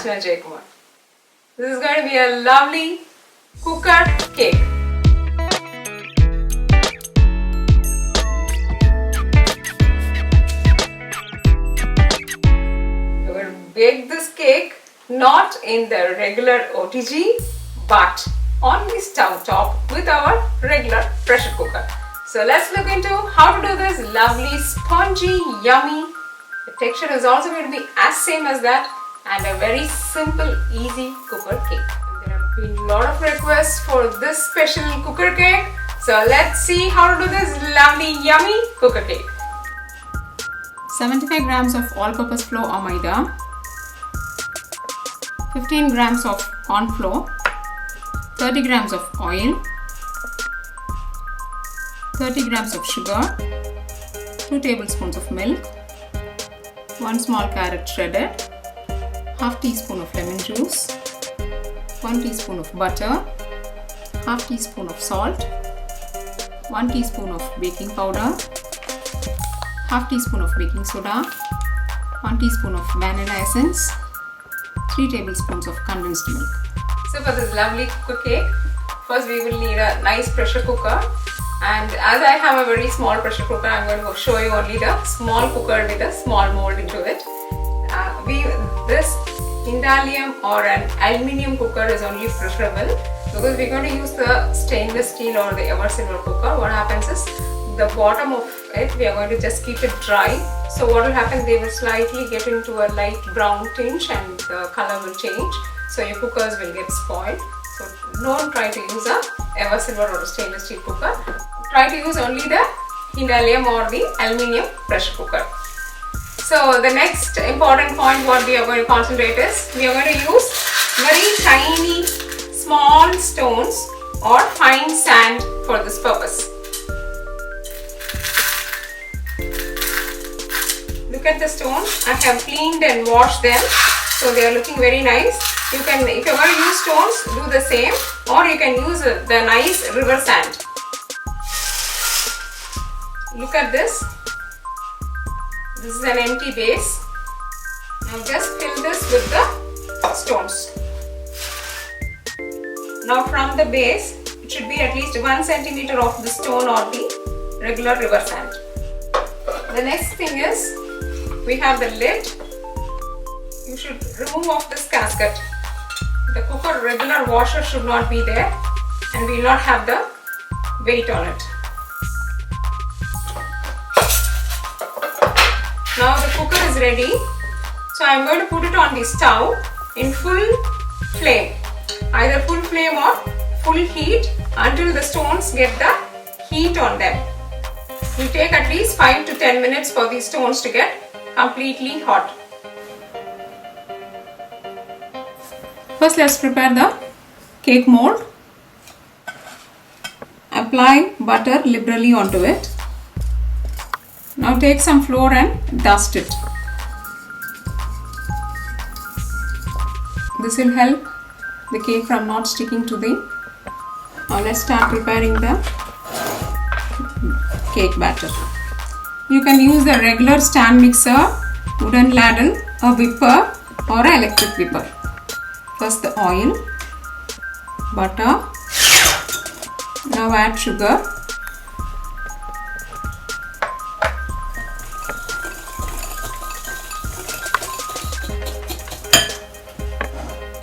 Archana Jaykumar. This is going to be a lovely cooker cake. We're going to bake this cake not in the regular OTG but on the stove top with our regular pressure cooker. So let's look into how to do this lovely spongy yummy. The texture is also going to be as same as that and a very simple easy cooker cake. And there have been a lot of requests for this special cooker cake. So let's see how to do this lovely yummy cooker cake. 75 grams of all-purpose flour or maida, 15 grams of corn flour, 30 grams of oil, 30 grams of sugar, 2 tablespoons of milk, 1 small carrot shredded, half teaspoon of lemon juice, 1 teaspoon of butter, half teaspoon of salt, 1 teaspoon of baking powder, half teaspoon of baking soda, 1 teaspoon of vanilla essence, 3 tablespoons of condensed milk. So for this lovely cooker cake, first we will need a nice pressure cooker. And as I have a very small pressure cooker, I'm going to show you only the small cooker with a small mold into it. This Indalium or an aluminium cooker is only preferable because we're going to use the stainless steel or the ever silver cooker. What happens is the bottom of it, we are going to just keep it dry. So what will happen, they will slightly get into a light brown tinge and the color will change. So your cookers will get spoiled. So don't try to use a ever silver or a stainless steel cooker. Try to use only the Indalium or the aluminium pressure cooker. So the next important point what we are going to concentrate is we are going to use very tiny small stones or fine sand for this purpose. Look at the stones. I have cleaned and washed them. So they are looking very nice. You can, if you are going to use stones, do the same, or you can use the nice river sand. Look at this. This is an empty base. Now just fill this with the stones. Now from the base, it should be at least 1 centimeter of the stone or the regular river sand. The next thing is, we have the lid. You should remove off this gasket. The cooker regular washer should not be there and we will not have the weight on it. Now the cooker is ready. So I am going to put it on the stove in full flame. Either full flame or full heat until the stones get the heat on them. It will take at least 5 to 10 minutes for these stones to get completely hot. First let's prepare the cake mold. Apply butter liberally onto it. Now take some flour and dust it. This will help the cake from not sticking to the. Now let's start preparing the cake batter. You can use the regular stand mixer, wooden ladle, a whipper or an electric whipper. First the oil, butter, now add sugar,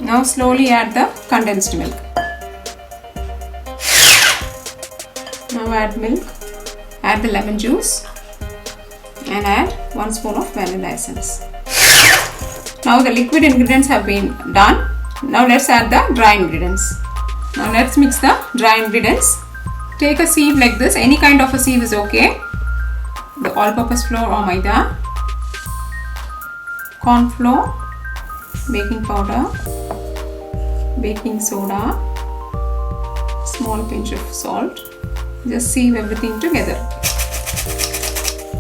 now slowly add the condensed milk. Now add milk, add the lemon juice and add 1 spoon of vanilla essence. Now the liquid ingredients have been done. Now let's add the dry ingredients. Now let's mix the dry ingredients. Take a sieve like this, any kind of a sieve is okay. The all-purpose flour or maida, corn flour, baking powder, baking soda, small pinch of salt. Just sieve everything together.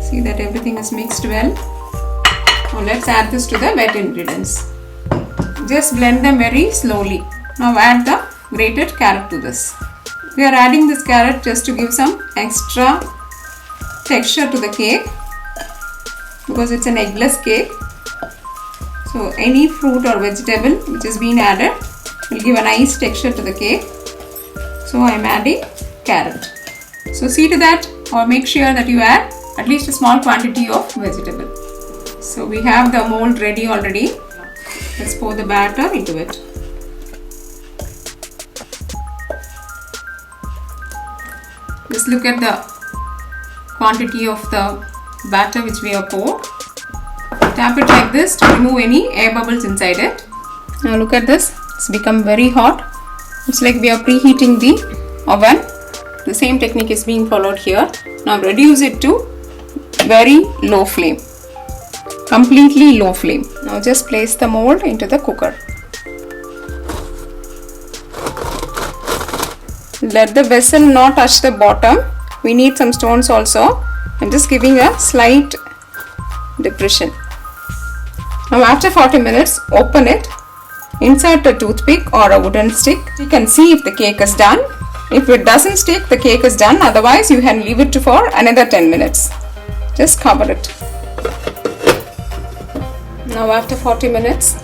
See that everything is mixed well. Now let's add this to the wet ingredients. Just blend them very slowly. Now add the grated carrot to this. We are adding this carrot just to give some extra texture to the cake because it's an eggless cake. So any fruit or vegetable which has been added will give a nice texture to the cake. So I am adding carrot. So see to that, or make sure that you add at least a small quantity of vegetable. So we have the mold ready already. Let's pour the batter into it. Just look at the quantity of the batter which we have poured. Tap it like this to remove any air bubbles inside it. Now look at this, it's become very hot. It's like we are preheating the oven. The same technique is being followed here. Now reduce it to very low flame, completely low flame. Now just place the mold into the cooker. Let the vessel not touch the bottom. We need some stones also. I'm just giving a slight depression. Now after 40 minutes, open it. Insert a toothpick or a wooden stick. You can see if the cake is done. If it doesn't stick, the cake is done. Otherwise, you can leave it for another 10 minutes. Just cover it. Now after 40 minutes,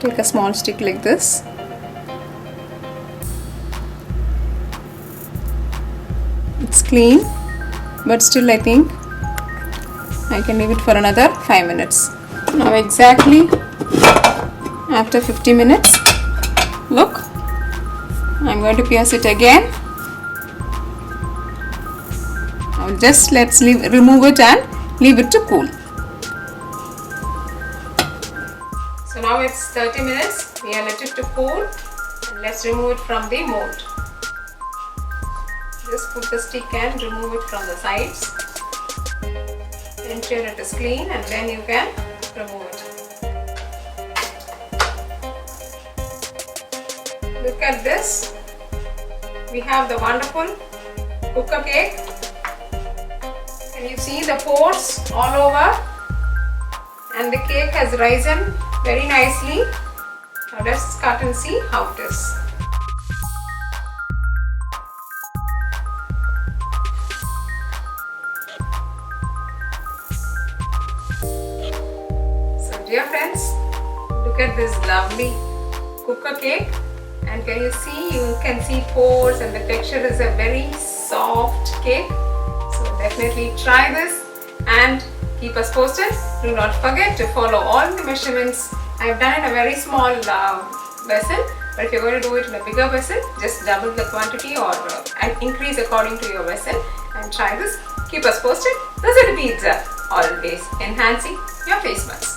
take a small stick like this. It's clean, but still I think I can leave it for another 5 minutes. Now exactly after 50 minutes, look, I'm going to pierce it again. Now just let's remove it and leave it to cool. So now it's 30 minutes, we have let it to cool, and let's remove it from the mold. Just put the stick and remove it from the sides. Ensure it is clean and then you can remove it. Look at this. We have the wonderful cooker cake. Can you see the pores all over? And the cake has risen very nicely. Now let's cut and see how it is. Dear friends, look at this lovely cooker cake, and can you see pores, and the texture is a very soft cake. So definitely try this and keep us posted. Do not forget to follow all the measurements. I have done in a very small vessel, but if you're going to do it in a bigger vessel, just double the quantity or increase according to your vessel, and try this. Keep us posted. Dosatti Pizza, always enhancing your taste buds.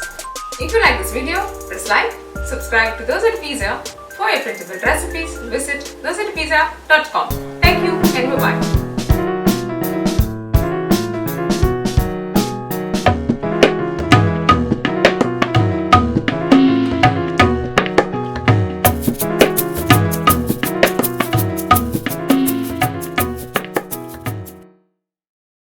If you like this video, press like, subscribe to Dosatti Pizza. For your printable recipes, visit dosattipizza.com. Thank you and bye-bye.